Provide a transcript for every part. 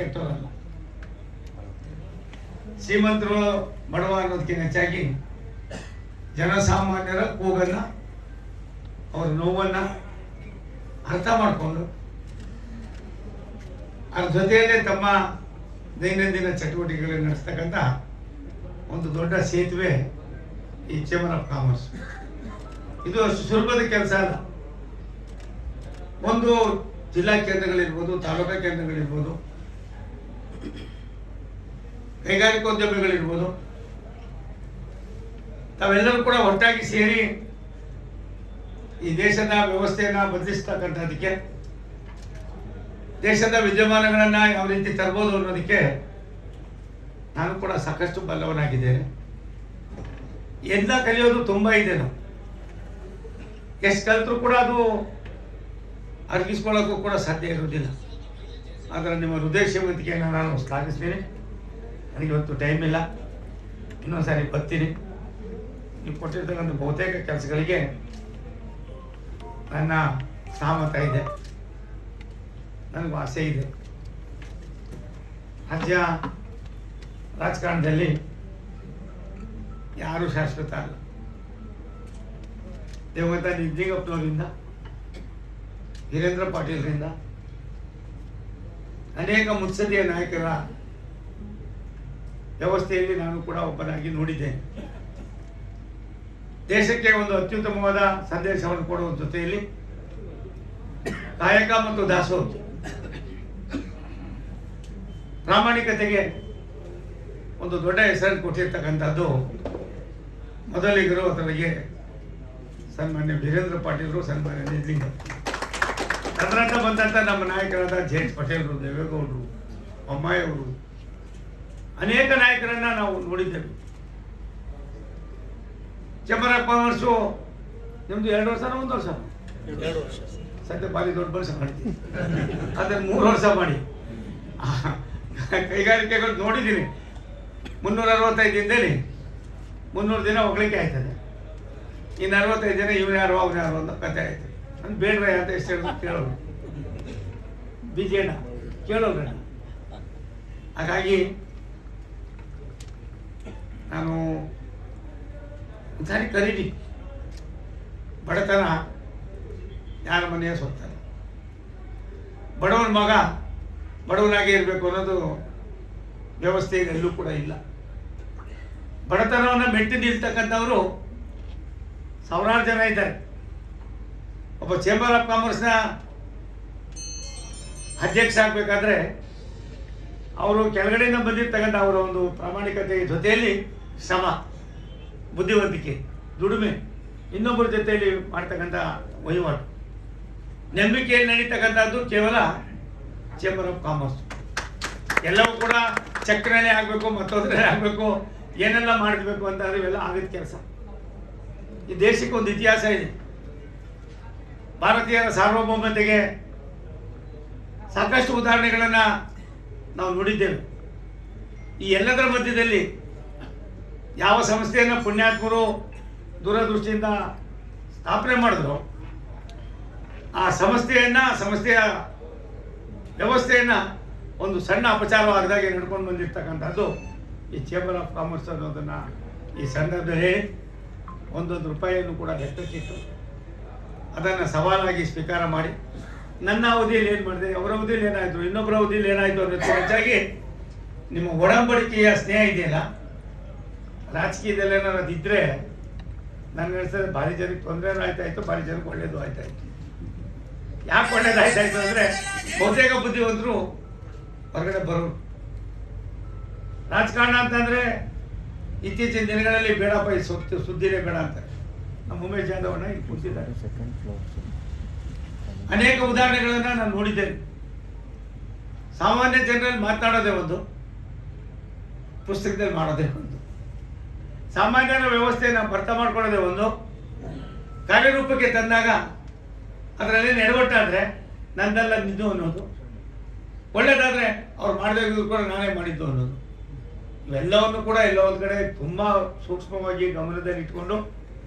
ಕೆಟ್ಟವರಲ್ಲ. ಶ್ರೀಮಂತರು ಬಡವ ಅನ್ನೋದಕ್ಕಿಂತ ಹೆಚ್ಚಾಗಿ ಜನಸಾಮಾನ್ಯರ ಕೂಗನ್ನ, ಅವರ ನೋವನ್ನ ಅರ್ಥ ಮಾಡಿಕೊಂಡು ಅದ್ರ ಜೊತೆಯಲ್ಲೇ ತಮ್ಮ ದೈನಂದಿನ ಚಟುವಟಿಕೆಗಳನ್ನು ನಡೆಸ್ತಕ್ಕಂಥ ಒಂದು ದೊಡ್ಡ ಸೇತುವೆ ಈ ಚೇಂಬರ್ ಆಫ್ ಕಾಮರ್ಸ್. ಇದು ಅಷ್ಟು ಸುಲಭದ ಕೆಲಸ ಅಲ್ಲ. ಒಂದು ಜಿಲ್ಲಾ ಕೇಂದ್ರಗಳಿರ್ಬೋದು, ತಾಲೂಕಾ ಕೇಂದ್ರಗಳಿರ್ಬೋದು, ಕೈಗಾರಿಕೋದ್ಯಮಿಗಳಿರ್ಬೋದು, ತಾವೆಲ್ಲರೂ ಕೂಡ ಒಟ್ಟಾಗಿ ಸೇರಿ ಈ ದೇಶದ ವ್ಯವಸ್ಥೆಯನ್ನು ಬದಲಿಸ್ತಕ್ಕಂಥದ್ದಕ್ಕೆ, ದೇಶದ ವಿದ್ಯಮಾನಗಳನ್ನು ಯಾವ ರೀತಿ ತರ್ಬೋದು ಅನ್ನೋದಕ್ಕೆ ನಾನು ಕೂಡ ಸಾಕಷ್ಟು ಬಲ್ಲವನಾಗಿದ್ದೇನೆ. ಎಲ್ಲ ಕಲಿಯೋದು ತುಂಬ ಇದೆ. ನಾವು ಎಷ್ಟು ಕಲಿತರೂ ಕೂಡ ಅದು ಅರ್ಗಿಸ್ಕೊಳ್ಳೋಕ್ಕೂ ಕೂಡ ಸಾಧ್ಯ ಇರುವುದಿಲ್ಲ. ಆದರೆ ನಿಮ್ಮ ಹೃದಯ ಶ್ರೀಮಂತಿಕೆಯನ್ನು ನಾನು ಶ್ಲಾಘಿಸ್ತೀನಿ. ನನಗೆ ಇವತ್ತು ಟೈಮ್ ಇಲ್ಲ, ಇನ್ನೊಂದು ಸಾರಿ ಬರ್ತೀನಿ. ನೀವು ಕೊಟ್ಟಿರ್ತಕ್ಕಂಥ ಬಹುತೇಕ ಕೆಲಸಗಳಿಗೆ ನನ್ನ ಸಹಮತ ಇದೆ, ನನಗೂ ಆಸೆ ಇದೆ. ರಾಜ್ಯ ರಾಜಕಾರಣದಲ್ಲಿ ಯಾರೂ ಶಾಶ್ವತ ಅಲ್ಲ. ದೇವಂತ ನಿಜ್ಜಿಂಗಪ್ಪನವರಿಂದ, ವೀರೇಂದ್ರ ಪಾಟೀಲ್ರಿಂದ, ಅನೇಕ ಮುತ್ಸದ್ದಿಯ ನಾಯಕರ ವ್ಯವಸ್ಥೆಯಲ್ಲಿ ನಾನು ಕೂಡ ಒಬ್ಬನಾಗಿ ನೋಡಿದ್ದೇನೆ. ದೇಶಕ್ಕೆ ಒಂದು ಅತ್ಯುತ್ತಮವಾದ ಸಂದೇಶವನ್ನು ಕೊಡುವ ಜೊತೆಯಲ್ಲಿ ಕಾಯಕ ಮತ್ತು ದಾಸೋಹ, ಪ್ರಾಮಾಣಿಕತೆಗೆ ಒಂದು ದೊಡ್ಡ ಹೆಸರನ್ನು ಕೊಟ್ಟಿರ್ತಕ್ಕಂಥದ್ದು ಮೊದಲಿಗರು ಅದರಿಗೆ ಸನ್ಮಾನ್ಯ ವೀರೇಂದ್ರ ಪಾಟೀಲರು, ಸನ್ಮಾನ್ಯ ನಿಜ್ಲಿಂಗಪ್ಪ. ತದನಂತರ ಬಂದಂಥ ನಮ್ಮ ನಾಯಕರಾದ ಜೆ.ಎಚ್. ಪಟೇಲರು, ದೇವೇಗೌಡರು, ಬೊಮ್ಮಾಯಿಯವರು, ಅನೇಕ ನಾಯಕರನ್ನ ನಾವು ನೋಡಿದ್ದೇವೆ. ಚೇಂಬರ್ ಆಫ್ ಕಾಮರ್ಸು ನಿಮ್ದು 2 ವರ್ಷನ 1 ವರ್ಷ? 2 ವರ್ಷ ಸದ್ಯ ಭಾರಿ ದೊಡ್ಡ ವರ್ಷ ಮಾಡ್ತೀವಿ. ಅದನ್ನು 3 ವರ್ಷ ಮಾಡಿ ಕೈಗಾರಿಕೆಗಳು ನೋಡಿದ್ದೀನಿ. 365 ದಿನದಲ್ಲಿ 300 ದಿನ ಹೋಗ್ಲಿಕ್ಕೆ ಆಯ್ತದೆ. ಇನ್ನು 65 ದಿನ ಇವನು ಯಾರು ಅವನು ಯಾರು ಅಂತ ಕತೆ ಆಯ್ತು. ನಾನು ಬೇಡ್ರ ಅಂತ ಎಷ್ಟು ಹೇಳಿದ್ರು ಕೇಳೋರು, ಬಿಜೆಡ ಕೇಳೋಲ್ರಿ. ಹಾಗಾಗಿ ನಾನು ಒಂದ್ಸಾರಿ ಕರೀರಿ. ಬಡತನ ಯಾರ ಮನೆಯ ಸೊತ್ತಲ್ಲ. ಬಡವನ ಮಗ ಬಡವನಾಗೇ ಇರಬೇಕು ಅನ್ನೋದು ವ್ಯವಸ್ಥೆ ಎಲ್ಲೂ ಕೂಡ ಇಲ್ಲ. ಬಡತನವನ್ನು ಮೆಟ್ಟಿ ನಿಲ್ತಕ್ಕಂಥವರು ಸಾವಿರಾರು ಜನ ಇದ್ದಾರೆ. ಒಬ್ಬ ಚೇಂಬರ್ ಆಫ್ ಕಾಮರ್ಸ್ನ ಅಧ್ಯಕ್ಷ ಆಗಬೇಕಾದ್ರೆ ಅವರು ಕೆಳಗಡೆಯಿಂದ ಬಂದಿರ್ತಕ್ಕಂಥ ಅವರ ಒಂದು ಪ್ರಾಮಾಣಿಕತೆ ಜೊತೆಯಲ್ಲಿ ಶ್ರಮ, ಬುದ್ಧಿವಂತಿಕೆ, ದುಡಿಮೆ, ಇನ್ನೊಬ್ಬರ ಜೊತೆಯಲ್ಲಿ ಮಾಡ್ತಕ್ಕಂಥ ವಹಿವಾಟು, ನಂಬಿಕೆಯಲ್ಲಿ ನಡೀತಕ್ಕಂಥದ್ದು ಕೇವಲ ಚೇಂಬರ್ ಆಫ್ ಕಾಮರ್ಸ್. ಎಲ್ಲವೂ ಕೂಡ ಚಕ್ರನೇ ಆಗಬೇಕು, ಮತ್ತೊಂದರೇ ಆಗಬೇಕು, ಏನೆಲ್ಲ ಮಾಡಬೇಕು ಅಂತ ಇವೆಲ್ಲ ಆಗಿದ ಕೆಲಸ. ಈ ದೇಶಕ್ಕೆ ಒಂದು ಇತಿಹಾಸ ಇದೆ. ಭಾರತೀಯರ ಸಾರ್ವಭೌಮತೆಗೆ ಸಾಕಷ್ಟು ಉದಾಹರಣೆಗಳನ್ನು ನಾವು ನೋಡಿದ್ದೇವೆ. ಈ ಎಲ್ಲದರ ಮಧ್ಯದಲ್ಲಿ ಯಾವ ಸಂಸ್ಥೆಯನ್ನು ಪುಣ್ಯಾತ್ಮರು ದೂರದೃಷ್ಟಿಯಿಂದ ಸ್ಥಾಪನೆ ಮಾಡಿದ್ರು, ಆ ಸಂಸ್ಥೆಯ ವ್ಯವಸ್ಥೆಯನ್ನು ಒಂದು ಸಣ್ಣ ಅಪಚಾರವಾಗದಾಗೆ ನಡ್ಕೊಂಡು ಬಂದಿರ್ತಕ್ಕಂಥದ್ದು ಈ ಚೇಂಬರ್ ಆಫ್ ಕಾಮರ್ಸ್ ಅನ್ನೋದನ್ನು ಈ ಸಂದರ್ಭದಲ್ಲಿ 1 ರೂಪಾಯಿಯನ್ನು ಕೂಡ ಲೆಕ್ಕಕ್ಕಿತ್ತು. ಅದನ್ನು ಸವಾಲಾಗಿ ಸ್ವೀಕಾರ ಮಾಡಿ ನನ್ನ ಅವಧಿಯಲ್ಲಿ ಏನು ಮಾಡಿದೆ, ಅವರ ಅವಧಿಯಲ್ಲಿ ಏನಾಯಿತು, ಇನ್ನೊಬ್ಬರ ಅವಧಿಯಲ್ಲಿ ಏನಾಯಿತು ಅನ್ನೋದು ಹೆಚ್ಚಾಗಿ ನಿಮ್ಮ ಒಡಂಬಡಿಕೆಯ ಸ್ನೇಹ ಇದೆಯಲ್ಲ, ರಾಜಕೀಯದಲ್ಲಿ ಏನಾದ್ರು ಅದಿದ್ದರೆ ನನ್ನ ಹೇಳ್ತಾರೆ ಭಾರಿ ಜನಕ್ಕೆ ತೊಂದರೆನೂ ಆಯ್ತಾಯಿತ್ತು, ಭಾರಿ ಜನಕ್ಕೆ ಒಳ್ಳೇದು ಆಯ್ತಾಯಿತ್ತು. ಯಾಕೆ ಒಳ್ಳೇದಾಯ್ತಾಯಿತು ಅಂದರೆ ಬಹುತೇಕ ಬುದ್ಧಿವಂತರು ಹೊರಗಡೆ ಬರೋರು. ರಾಜಕಾರಣ ಅಂತಂದರೆ ಇತ್ತೀಚಿನ ದಿನಗಳಲ್ಲಿ ಬೇಡಪ್ಪ, ಈ ಸುದ್ದಿನೇ ಬೇಡ ಅಂತಾರೆ. ನಮ್ಮ ಉಮೇಶ್ ಜಾಧವಣ್ಣ ಇಲ್ಲಿ ಕೂತಿದ್ದಾರೆ. ಅನೇಕ ಉದಾಹರಣೆಗಳನ್ನು ನಾನು ನೋಡಿದ್ದೇನೆ. ಸಾಮಾನ್ಯ ಜನರಲ್ಲಿ ಮಾತನಾಡೋದೇ ಒಂದು, ಪುಸ್ತಕದಲ್ಲಿ ಮಾಡೋದೇ ಒಂದು, ಸಾಮಾನ್ಯರ ವ್ಯವಸ್ಥೆಯನ್ನು ಅರ್ಥ ಮಾಡ್ಕೊಳ್ಳೋದೇ ಒಂದು, ಕಾರ್ಯರೂಪಕ್ಕೆ ತಂದಾಗ ಅದರಲ್ಲಿ ಎಡವಟ್ಟಾದರೆ ನಂದೆಲ್ಲ ನಿದ್ದು ಅನ್ನೋದು, ಒಳ್ಳೇದಾದರೆ ಅವ್ರು ಮಾಡದೇ ಇದ್ರು ಕೂಡ ನಾನೇ ಮಾಡಿದ್ದು ಅನ್ನೋದು, ಇವೆಲ್ಲವನ್ನು ಕೂಡ ಎಲ್ಲ ಒಂದು ಕಡೆ ತುಂಬ ಸೂಕ್ಷ್ಮವಾಗಿ ಗಮನದಲ್ಲಿ ಇಟ್ಕೊಂಡು,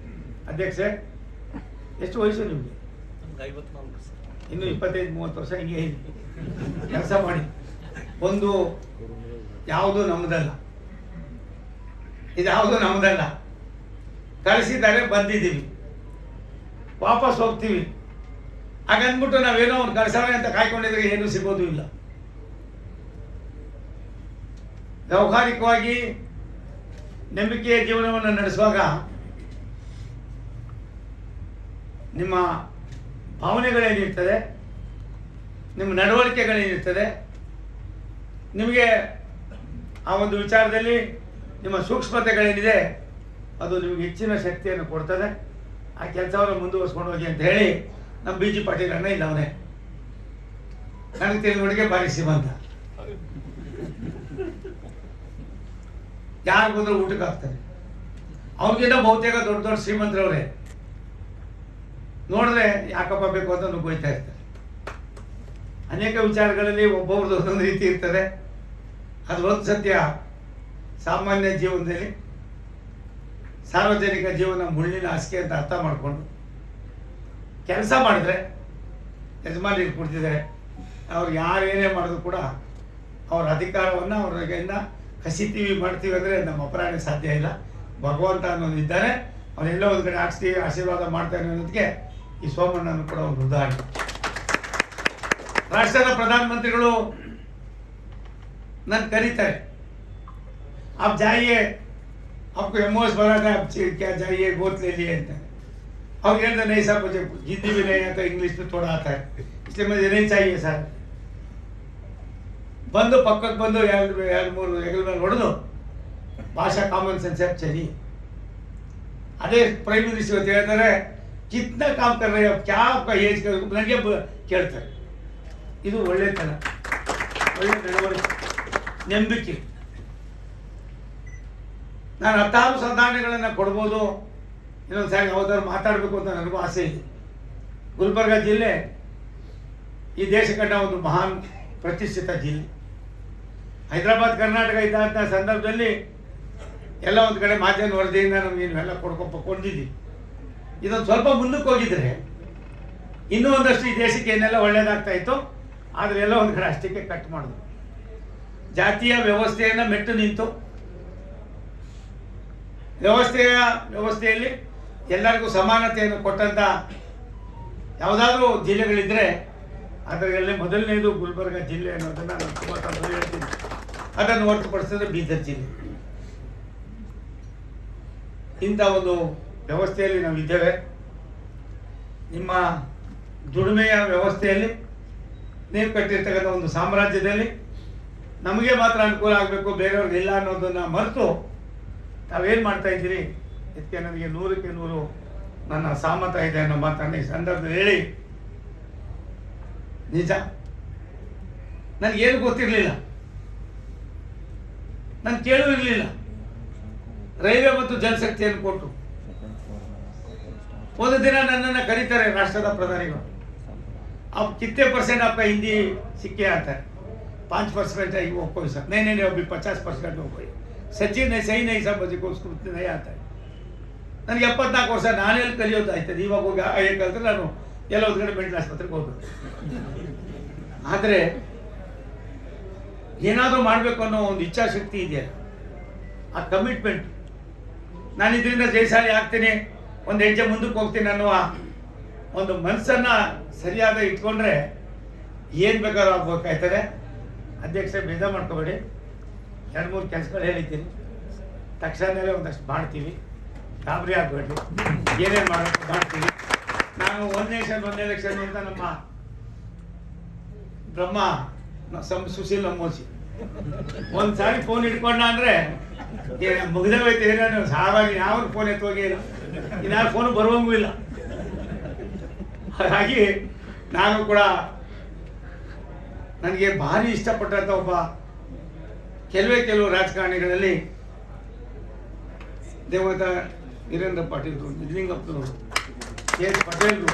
ಅಧ್ಯಕ್ಷೆ ಎಷ್ಟು ವಯಸ್ಸು ನಿಮಗೆ? 54 ಇನ್ನು 25-30 ವರ್ಷ ಹಿಂಗೆ ಕೆಲಸ ಮಾಡಿ ಒಂದು ಯಾವುದು ನಮ್ಮದಲ್ಲ, ಇದ್ಯಾವುದು ನಮ್ಮದಲ್ಲ, ಕಳಿಸಿದ್ದಾರೆ, ಬಂದಿದ್ದೀವಿ, ವಾಪಸ್ ಹೋಗ್ತೀವಿ. ಹಾಗಂದ್ಬಿಟ್ಟು ನಾವೇನೋ ಅವ್ನು ಕಳ್ಸೋಣ ಅಂತ ಕಾಯ್ಕೊಂಡಿದ್ರೆ ಏನೂ ಸಿಗೋದು ಇಲ್ಲ. ವ್ಯಾವಹಾರಿಕವಾಗಿ ನಂಬಿಕೆಯ ಜೀವನವನ್ನು ನಡೆಸುವಾಗ ನಿಮ್ಮ ಭಾವನೆಗಳೇನಿರ್ತದೆ, ನಿಮ್ಮ ನಡವಳಿಕೆಗಳೇನಿರ್ತದೆ, ನಿಮಗೆ ಆ ಒಂದು ವಿಚಾರದಲ್ಲಿ ನಿಮ್ಮ ಸೂಕ್ಷ್ಮತೆಗಳೇನಿದೆ ಅದು ನಿಮಗೆ ಹೆಚ್ಚಿನ ಶಕ್ತಿಯನ್ನು ಕೊಡ್ತದೆ. ಆ ಕೆಲಸವನ್ನು ಮುಂದುವರಿಸ್ಕೊಂಡು ಹೋಗಿ ಅಂತ ಹೇಳಿ ನಮ್ಮ ಬಿ ಜಿ ಪಾಟೀಲ್ ಅಣ್ಣ ಇಲ್ಲ, ಅವನೇ ನನಗೆ ತಿಳಿದುವರೆಗೆ ಭಾರಿ ಶ್ರೀಮಂತ. ಯಾರು ಬಂದರೂ ಊಟಕ್ಕೆ ಹಾಕ್ತಾರೆ. ಅವ್ರಿಗಿಂತ ಬಹುತೇಕ ದೊಡ್ಡ ದೊಡ್ಡ ಶ್ರೀಮಂತರವ್ರೆ. ನೋಡಿದ್ರೆ ಯಾಕಪ್ಪ ಬೇಕು ಅಂತ ನುಗ್ಗೋಯ್ತಾ ಇರ್ತಾರೆ. ಅನೇಕ ವಿಚಾರಗಳಲ್ಲಿ ಒಬ್ಬೊಬ್ರದ್ದು ಒಂದೊಂದು ರೀತಿ ಇರ್ತದೆ. ಅದು ಒಂದು ಸತ್ಯ, ಸಾಮಾನ್ಯ ಜೀವನದಲ್ಲಿ ಸಾರ್ವಜನಿಕ ಜೀವನ ಮುಳ್ಳಿನ ಹಾಸಿಗೆ ಅಂತ ಅರ್ಥ ಮಾಡಿಕೊಂಡು ಕೆಲಸ ಮಾಡಿದ್ರೆ ಯಜಮಾನರಿಗೆ ಕೊಡ್ತಿದ್ದಾರೆ. ಅವ್ರು ಯಾರೇನೇ ಮಾಡಿದ್ರು ಕೂಡ ಅವ್ರ ಅಧಿಕಾರವನ್ನು ಅವ್ರಿಗಿಂದ ಕಸಿತೀವಿ ಮಾಡ್ತೀವಿ ಅಂದರೆ ನಮ್ಮ ಅಪರಾಧ ಸಾಧ್ಯ ಇಲ್ಲ. ಭಗವಂತ ಅನ್ನೋನು ಇದ್ದಾನೆ, ಅವನೆಲ್ಲ ಒಂದು ಕಡೆ ಆಡಿಸ್ತೀವಿ, ಆಶೀರ್ವಾದ ಮಾಡ್ತಾನೆ ಅನ್ನೋದಕ್ಕೆ ಈ ಸೋಮಣ್ಣನು ಕೂಡ ಒಂದು ಉದಾಹರಣೆ. ರಾಷ್ಟ್ರದ ಪ್ರಧಾನಮಂತ್ರಿಗಳು ನನ್ನ ಕರೀತಾರೆ, आप जाइए, आपको एमओएस बना था, आप क्या जाइए गोद ले लिए ಅಂತ. ಅವ್ರು ಹೇಳ್ದೆ नहीं साहब मुझे हिंदी भी नहीं आता, इंग्लिश में थोड़ा आता है, इसलिए मुझे नहीं चाहिए सर. ಬಂದು ಪಕ್ಕಕ್ಕೆ ಬಂದು ಎರಡು ಮೂರು ಹೆಗಲ ಮೇಲೆ ಹೊಡೆದು ಭಾಷಾ ಕಾಮನ್ ಸೆನ್ಸ್ ಚಲಿ. ಅದೇ ಪ್ರೈಮ್ ಮಿನಿಸ್ಟರ್ ಇವತ್ತು ಹೇಳ್ತಾರೆ, ಕಿತ್ನಾ ಕಾಮ್ ಕರ್ ರಹೆ ಹೋ, ಕ್ಯಾ ಆಪ್ಕಾ ಏಜ್ ನನಗೆ ಕೇಳ್ತಾರೆ. ಇದು ಒಳ್ಳೆತನ, ಒಳ್ಳೆ ನಡವಳಿಕೆ, ನಂಬಿಕೆ. ನಾನು ಹತ್ತಾರು ಸಂಧಾನಗಳನ್ನು ಕೊಡ್ಬೋದು, ಇನ್ನೊಂದು ಸಾರಿ ಯಾವ್ದಾದ್ರು ಮಾತಾಡಬೇಕು ಅಂತ ನನಗೂ ಆಸೆ ಇದೆ. ಗುಲ್ಬರ್ಗ ಜಿಲ್ಲೆ ಈ ದೇಶ ಕಂಡ ಒಂದು ಮಹಾನ್ ಪ್ರತಿಷ್ಠಿತ ಜಿಲ್ಲೆ. ಹೈದರಾಬಾದ್ ಕರ್ನಾಟಕ ಇದ್ದಂಥ ಸಂದರ್ಭದಲ್ಲಿ ಎಲ್ಲ ಒಂದು ಕಡೆ ಮಾಧ್ಯಮ ವರದಿಯಿಂದ ನಮಗೆ ಇವೆಲ್ಲ ಕೊಂಡಿದ್ದೀವಿ. ಇದೊಂದು ಸ್ವಲ್ಪ ಮುಂದಕ್ಕೆ ಹೋಗಿದ್ರೆ ಇನ್ನೂ ಒಂದಷ್ಟು ಈ ದೇಶಕ್ಕೆ ಏನೆಲ್ಲ ಒಳ್ಳೇದಾಗ್ತಾ ಇತ್ತು, ಆದರೆ ಎಲ್ಲ ಒಂದು ಕಡೆ ಅಷ್ಟಕ್ಕೆ ಕಟ್ ಮಾಡಿದ್ರು. ಜಾತಿಯ ವ್ಯವಸ್ಥೆಯನ್ನು ಮೆಟ್ಟು ನಿಂತು ವ್ಯವಸ್ಥೆಯಲ್ಲಿ ಎಲ್ಲರಿಗೂ ಸಮಾನತೆಯನ್ನು ಕೊಟ್ಟಂಥ ಯಾವುದಾದ್ರೂ ಜಿಲ್ಲೆಗಳಿದ್ದರೆ ಅದರಲ್ಲಿ ಮೊದಲನೇದು ಗುಲ್ಬರ್ಗ ಜಿಲ್ಲೆ ಅನ್ನೋದನ್ನು ನಾನು ತುಂಬ ಹೇಳ್ತೀನಿ. ಅದನ್ನು ಹೊರತುಪಡಿಸಿದ್ರೆ ಬೀದರ್ ಜಿಲ್ಲೆ. ಇಂಥ ಒಂದು ವ್ಯವಸ್ಥೆಯಲ್ಲಿ ನಾವು ಇದ್ದೇವೆ. ನಿಮ್ಮ ದುಡಿಮೆಯ ವ್ಯವಸ್ಥೆಯಲ್ಲಿ ನೀವು ಕಟ್ಟಿರ್ತಕ್ಕಂಥ ಒಂದು ಸಾಮ್ರಾಜ್ಯದಲ್ಲಿ ನಮಗೆ ಮಾತ್ರ ಅನುಕೂಲ ಆಗಬೇಕು, ಬೇರೆಯವ್ರಿಗೆ ಇಲ್ಲ ಅನ್ನೋದನ್ನು ಮರೆತು ತಾವೇನು ಮಾಡ್ತಾ ಇದ್ದೀರಿ, ಇದಕ್ಕೆ ನನಗೆ 100ಕ್ಕೆ 100 ನನ್ನ ಸಹಮತ ಇದೆ ಅನ್ನೋ ಮಾತನ್ನು ಈ ಸಂದರ್ಭದಲ್ಲಿ ಹೇಳಿ, ನಿಜ ನನಗೇನು ಗೊತ್ತಿರಲಿಲ್ಲ, ನಾನು ಕೇಳೂ ಇರಲಿಲ್ಲ. ರೈಲ್ವೆ ಮತ್ತು ಜಲಶಕ್ತಿಯನ್ನು ಕೊಟ್ಟು ಒಂದು ದಿನ ನನ್ನನ್ನು ಕರೀತಾರೆ ರಾಷ್ಟ್ರದ ಪ್ರಧಾನಿಗಳು. अब कितने परसेंट आपका हिंदी सीख के आता है? 5% है वो कोई सर नहीं नहीं अभी 50% हो गई. सच्ची नहीं सही नहीं सब बच्चे को उसको उतने नहीं आता है. ನನಗೆ 74 ವರ್ಷ, ನಾನೆಲ್ಲಿ ಕಲಿಯೋದಾಯ್ತದೆ. ಇವಾಗ ಹೋಗಿ ಕಲಿತ್ರೆ ನಾನು ಎಲ್ಲ ಒಂದು ಕಡೆ ಮೆಂಟಲ್ ಆಸ್ಪತ್ರೆಗೆ ಹೋಗ್ಬೇಕು. ಆದರೆ ಏನಾದರೂ ಮಾಡಬೇಕು ಅನ್ನೋ ಒಂದು ಇಚ್ಛಾಶಕ್ತಿ ಇದೆಯಲ್ಲ, ಆ ಕಮಿಟ್ಮೆಂಟ್, ನಾನು ಇದರಿಂದ ಜಯಶಾಲಿ ಆಗ್ತೀನಿ, ಒಂದು ಹೆಜ್ಜೆ ಮುಂದಕ್ಕೆ ಹೋಗ್ತೀನಿ ಅನ್ನುವ ಒಂದು ಮನಸ್ಸನ್ನು ಸರಿಯಾದ ಇಟ್ಕೊಂಡ್ರೆ ಏನು ಬೇಕಾದ್ರೂ ಆಗ್ಬೇಕಾಯ್ತದೆ. ಅಧ್ಯಕ್ಷ ಬೇಜಾರು ಮಾಡ್ಕೋಬೇಡಿ, 2-3 ಕೆಲಸಗಳು ಹೇಳಿದ್ದೀನಿ, ತಕ್ಷಣವೇ ಒಂದಷ್ಟು ಮಾಡ್ತೀವಿ, ಗಾಬರಿ ಆಗಬೇಡಿ, ಏನೇನು ಮಾಡಬೇಕು ಮಾಡ್ತೀವಿ. ನಾನು ಒಂದು ನೇಷನ್ ಒಂದು ಎಲೆಕ್ಷನ್ ಅಂತ ನಮ್ಮ ಬ್ರಹ್ಮ ಸುಶೀಲ್ ನಮ್ಮೋಸಿ ಒಂದು ಸಾರಿ ಫೋನ್ ಹಿಡ್ಕೊಂಡ ಅಂದರೆ ಮುಗಿದೇ ಹೋಯ್ತು. ಏನೋ ಸಾವಾಗಿ ಯಾವ ಫೋನ್ ಎತ್ತೋಗಿಲ್ಲ, ಇನ್ಯಾರು ಫೋನು ಬರುವಂಗೂ ಇಲ್ಲ. ಹಾಗಾಗಿ ನಾನು ಕೂಡ ನನಗೆ ಭಾರಿ ಇಷ್ಟಪಟ್ಟಂಥ ಒಬ್ಬ ಕೆಲವು ರಾಜಕಾರಣಿಗಳಲ್ಲಿ ದೇವತ ವೀರೇಂದ್ರ ಪಾಟೀಲ್ರು, ನಿಜಲಿಂಗಪ್ಪನವರು, ಕೆ ಎಸ್ ಪಟೇಲ್ರು,